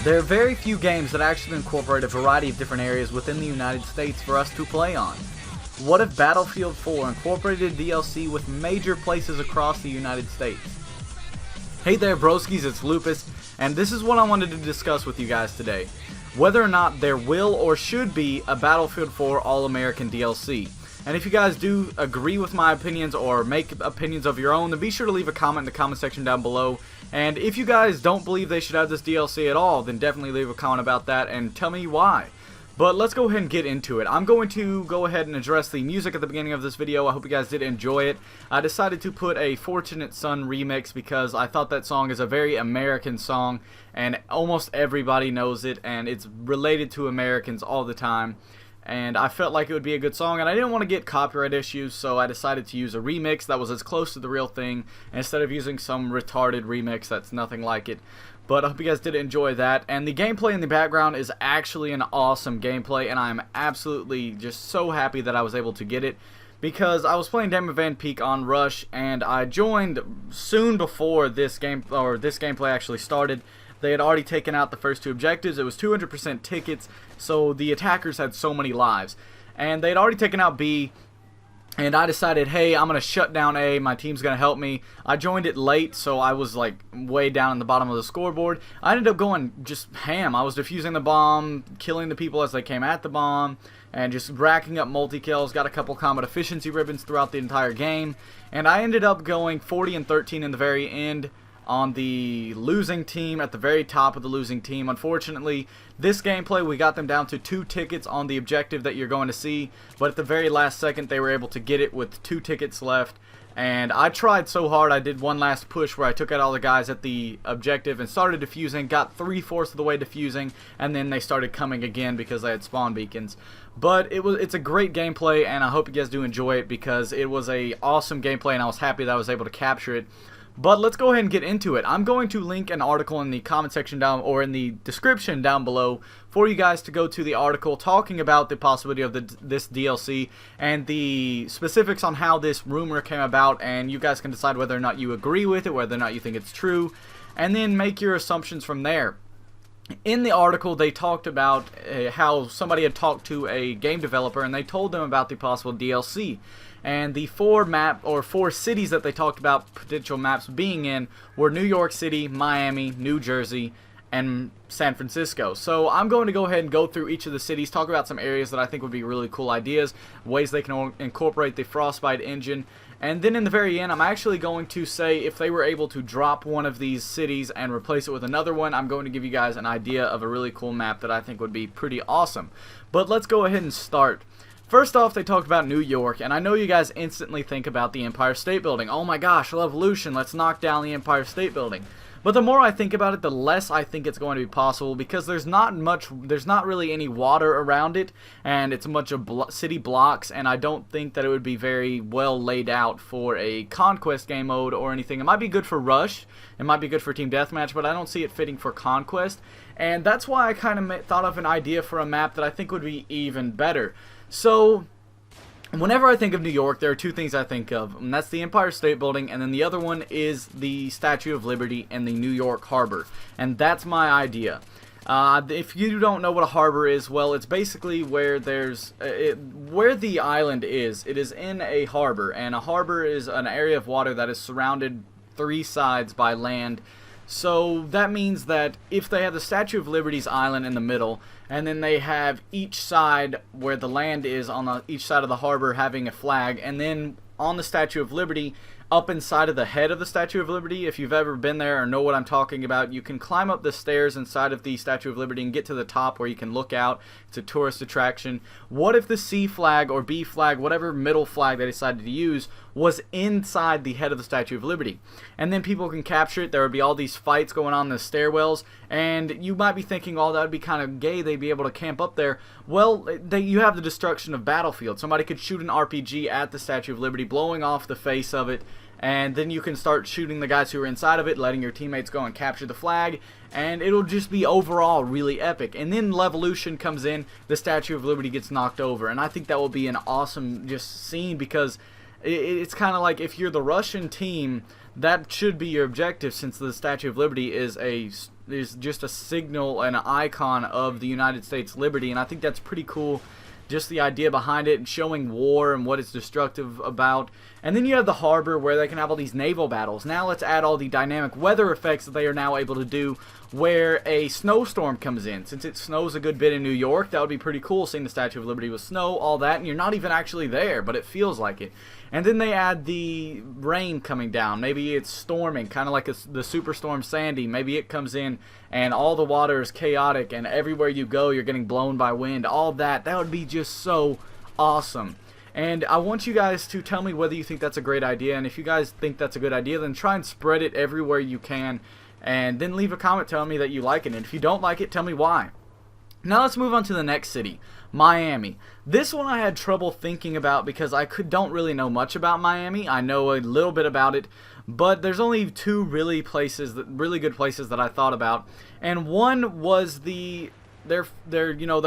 There are very few games that actually incorporate a variety of different areas within the United States for us to play on. What if Battlefield 4 incorporated DLC with major places across the United States? Hey there broskies, it's Lupus, and this is what I wanted to discuss with you guys today. Whether or not there will or should be a Battlefield 4 All-American DLC. And if you guys do agree with my opinions or make opinions of your own, then be sure to leave a comment in the comment section down below. And if you guys don't believe they should have this DLC at all, then definitely leave a comment about that and tell me why. But let's go ahead and get into it. I'm going to go ahead and address the music at the beginning of this video. I hope you guys did enjoy it. I decided to put a Fortunate Son remix because I thought that song is a very American song and almost everybody knows it and it's related to Americans all the time. And I felt like it would be a good song, and I didn't want to get copyright issues, so I decided to use a remix that was as close to the real thing instead of using some retarded remix that's nothing like it. But I hope you guys did enjoy that. And the gameplay in the background is actually an awesome gameplay, and I'm absolutely just so happy that I was able to get it, because I was playing Damon Van Peek on Rush, and I joined soon before this gameplay actually started. They had already taken out the first two objectives. It was 200% tickets, so the attackers had so many lives. And they had already taken out B, and I decided, hey, I'm going to shut down A. My team's going to help me. I joined it late, so I was like way down in the bottom of the scoreboard. I ended up going just ham. I was defusing the bomb, killing the people as they came at the bomb, and just racking up multi-kills. Got a couple combat efficiency ribbons throughout the entire game. And I ended up going 40-13 in the very end, on the losing team, at the very top of the losing team. Unfortunately, this gameplay, we got them down to 2 tickets on the objective that you're going to see, but at the very last second they were able to get it with 2 tickets left. And I tried so hard. I did one last push where I took out all the guys at the objective and started defusing, got 3/4 of the way defusing, and then they started coming again because they had spawn beacons. But it's a great gameplay, and I hope you guys do enjoy it because it was a awesome gameplay and I was happy that I was able to capture it. But let's go ahead and get into it. I'm going to link an article in the comment section down, or in the description down below, for you guys to go to the article talking about the possibility of this DLC and the specifics on how this rumor came about, and you guys can decide whether or not you agree with it, whether or not you think it's true, and then make your assumptions from there. In the article, they talked about how somebody had talked to a game developer and they told them about the possible DLC. And the 4 cities that they talked about potential maps being in were New York City, Miami, New Jersey, and San Francisco. So I'm going to go ahead and go through each of the cities, talk about some areas that I think would be really cool ideas, ways they can incorporate the Frostbite engine, and then in the very end I'm actually going to say if they were able to drop one of these cities and replace it with another one, I'm going to give you guys an idea of a really cool map that I think would be pretty awesome. But let's go ahead and start. First off, they talked about New York, and I know you guys instantly think about the Empire State Building. Oh my gosh, Revolution, let's knock down the Empire State Building. But the more I think about it, the less I think it's going to be possible, because there's not really any water around it, and it's a bunch of city blocks, and I don't think that it would be very well laid out for a Conquest game mode or anything. It might be good for Rush, it might be good for Team Deathmatch, but I don't see it fitting for Conquest, and that's why I kind of thought of an idea for a map that I think would be even better. So, whenever I think of New York, there are 2 things I think of, and that's the Empire State Building, and then the other one is the Statue of Liberty and the New York Harbor, and that's my idea. If you don't know what a harbor is, well, it's basically where where the island is. It is in a harbor, and a harbor is an area of water that is surrounded 3 sides by land. So that means that if they have the Statue of Liberty's island in the middle, and then they have each side where the land is on each side of the harbor having a flag, and then on the Statue of Liberty, up inside of the head of the Statue of Liberty, if you've ever been there or know what I'm talking about, you can climb up the stairs inside of the Statue of Liberty and get to the top where you can look out. It's a tourist attraction. What if the C flag or B flag, whatever middle flag they decided to use, was inside the head of the Statue of Liberty? And then people can capture it. There would be all these fights going on in the stairwells, and you might be thinking, oh, that would be kind of gay, they'd be able to camp up there. Well, you have the destruction of Battlefield. Somebody could shoot an RPG at the Statue of Liberty, blowing off the face of it, and then you can start shooting the guys who are inside of it, letting your teammates go and capture the flag, and it'll just be overall really epic. And then Levolution comes in, the Statue of Liberty gets knocked over, and I think that will be an awesome just scene, because it's kind of like if you're the Russian team, that should be your objective, since the Statue of Liberty is a is just a signal and an icon of the United States liberty, and I think that's pretty cool. Just the idea behind it and showing war and what it's destructive about. And then you have the harbor where they can have all these naval battles. Now let's add all the dynamic weather effects that they are now able to do where a snowstorm comes in. Since it snows a good bit in New York, that would be pretty cool, seeing the Statue of Liberty with snow, all that, and you're not even actually there, but it feels like it. And then they add the rain coming down. Maybe it's storming, kind of like the Superstorm Sandy. Maybe it comes in and all the water is chaotic and everywhere you go you're getting blown by wind. All that would be just so awesome. And I want you guys to tell me whether you think that's a great idea. And if you guys think that's a good idea, then try and spread it everywhere you can. And then leave a comment telling me that you like it. And if you don't like it, tell me why. Now let's move on to the next city, Miami. This one I had trouble thinking about because I don't really know much about Miami. I know a little bit about it, but there's only two really good places that I thought about, and one was their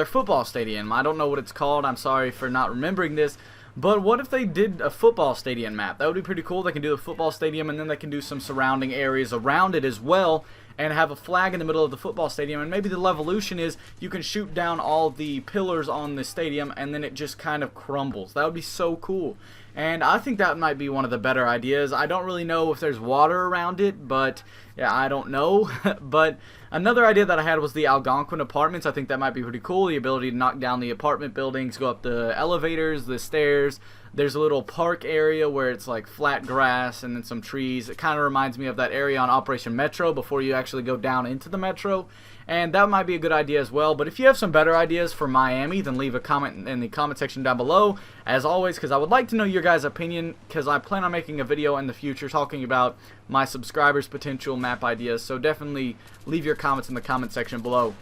football stadium. I don't know what it's called. I'm sorry for not remembering this. But what if they did a football stadium map? That would be pretty cool. They can do a football stadium, and then they can do some surrounding areas around it as well, and have a flag in the middle of the football stadium. And maybe the Levolution is you can shoot down all the pillars on the stadium, and then it just kind of crumbles. That would be so cool. And I think that might be one of the better ideas. I don't really know if there's water around it, but yeah, I don't know. But another idea that I had was the Algonquin Apartments. I think that might be pretty cool. The ability to knock down the apartment buildings, go up the elevators, the stairs. There's a little park area where it's like flat grass and then some trees. It kind of reminds me of that area on Operation Metro before you actually go down into the metro. And that might be a good idea as well. But if you have some better ideas for Miami, then leave a comment in the comment section down below, as always, because I would like to know your guys' opinion, because I plan on making a video in the future talking about my subscribers' potential map ideas. So definitely leave your comments in the comment section below.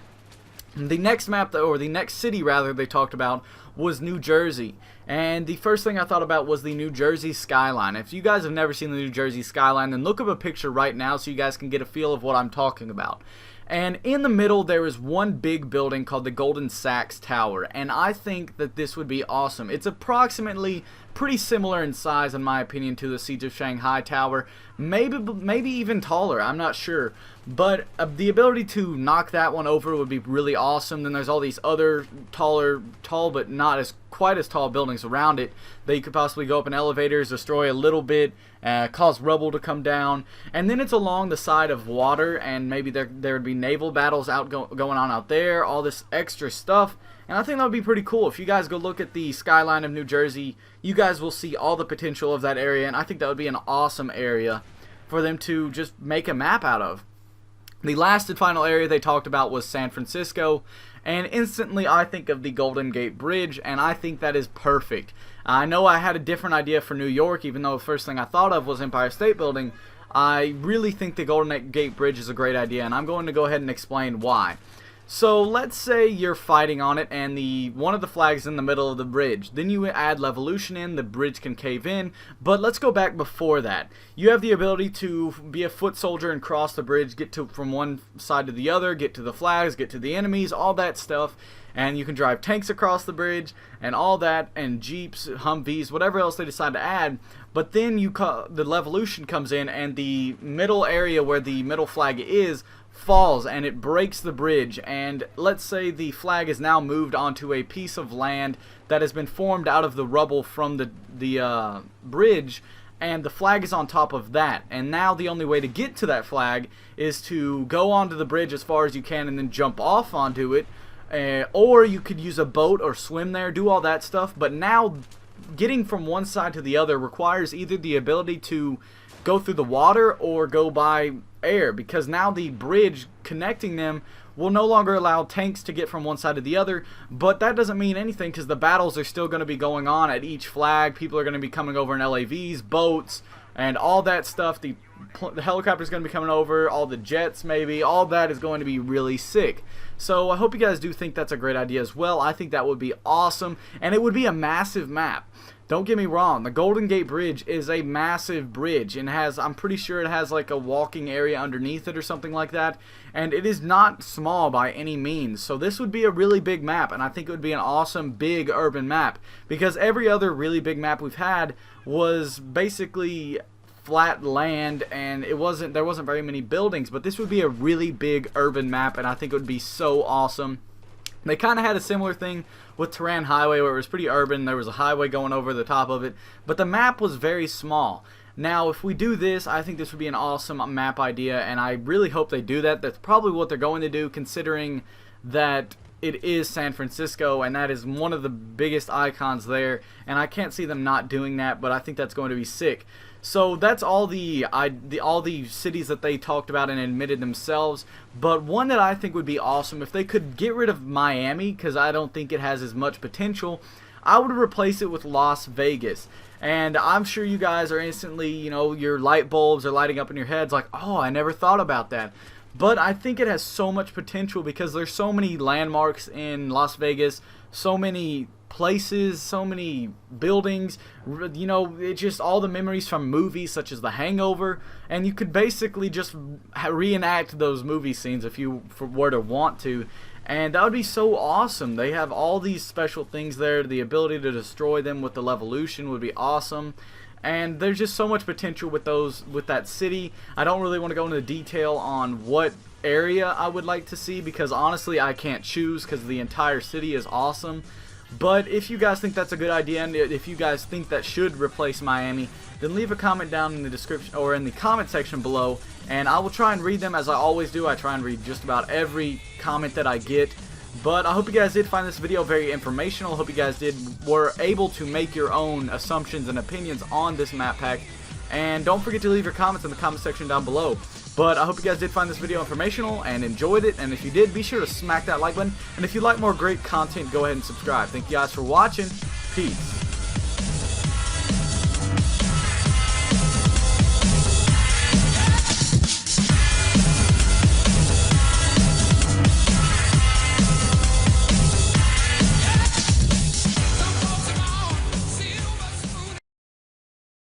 The next map, or the next city rather, they talked about was New Jersey. And the first thing I thought about was the New Jersey skyline. If you guys have never seen the New Jersey skyline, then look up a picture right now so you guys can get a feel of what I'm talking about. And in the middle there is one big building called the Golden Sachs Tower, and I think that this would be awesome. It's approximately pretty similar in size, in my opinion, to the Siege of Shanghai Tower, maybe even taller, I'm not sure. But the ability to knock that one over would be really awesome. Then there's all these other tall but not as quite as tall buildings around it that you could possibly go up in elevators, destroy a little bit, cause rubble to come down. And then it's along the side of water, and maybe there would be naval battles going on out there, all this extra stuff. And I think that would be pretty cool. If you guys go look at the skyline of New Jersey, you guys will see all the potential of that area, and I think that would be an awesome area for them to just make a map out of. The last and final area they talked about was San Francisco, and instantly I think of the Golden Gate Bridge, and I think that is perfect. I know I had a different idea for New York, even though the first thing I thought of was Empire State Building. I really think the Golden Gate Bridge is a great idea, and I'm going to go ahead and explain why. So let's say you're fighting on it and one of the flags in the middle of the bridge. Then you add Levolution in, the bridge can cave in. But let's go back before that. You have the ability to be a foot soldier and cross the bridge, get from one side to the other, get to the flags, get to the enemies, all that stuff. And you can drive tanks across the bridge and all that, and Jeeps, Humvees, whatever else they decide to add. But then the Levolution comes in, and the middle area where the middle flag is falls, and it breaks the bridge. And let's say the flag is now moved onto a piece of land that has been formed out of the rubble from the bridge, and the flag is on top of that. And now the only way to get to that flag is to go onto the bridge as far as you can and then jump off onto it. Or you could use a boat or swim there, do all that stuff. But now getting from one side to the other requires either the ability to go through the water or go by air, because now the bridge connecting them will no longer allow tanks to get from one side to the other. But that doesn't mean anything, because the battles are still going to be going on at each flag. People are going to be coming over in LAVs, boats, and all that stuff. The helicopter's going to be coming over, all the jets maybe, all that is going to be really sick. So I hope you guys do think that's a great idea as well. I think that would be awesome, and it would be a massive map. Don't get me wrong, the Golden Gate Bridge is a massive bridge, and I'm pretty sure it has like a walking area underneath it or something like that, and it is not small by any means. So this would be a really big map, and I think it would be an awesome big urban map, because every other really big map we've had was basically flat land, and there wasn't very many buildings, but this would be a really big urban map, and I think it would be so awesome. They kind of had a similar thing with Terran Highway, where it was pretty urban. There was a highway going over the top of it, but the map was very small. Now, if we do this, I think this would be an awesome map idea, and I really hope they do that. That's probably what they're going to do, considering that it is San Francisco, and that is one of the biggest icons there, and I can't see them not doing that, but I think that's going to be sick. So that's all the cities that they talked about and admitted themselves, but one that I think would be awesome, if they could get rid of Miami, because I don't think it has as much potential, I would replace it with Las Vegas. And I'm sure you guys are instantly, your light bulbs are lighting up in your heads like, oh, I never thought about that. But I think it has so much potential because there's so many landmarks in Las Vegas, so many places, so many buildings, it's just all the memories from movies such as The Hangover, and you could basically just reenact those movie scenes if you were to want to, and that would be so awesome. They have all these special things there. The ability to destroy them with the Levolution would be awesome. And there's just so much potential with that city. I don't really want to go into detail on what area I would like to see, because honestly I can't choose because the entire city is awesome. But if you guys think that's a good idea, and if you guys think that should replace Miami, then leave a comment down in the description or in the comment section below, and I will try and read them as I always do. I try and read just about every comment that I get. But I hope you guys did find this video very informational. I hope you guys were able to make your own assumptions and opinions on this map pack. And don't forget to leave your comments in the comment section down below. But I hope you guys did find this video informational and enjoyed it. And if you did, be sure to smack that like button. And if you like more great content, go ahead and subscribe. Thank you guys for watching. Peace.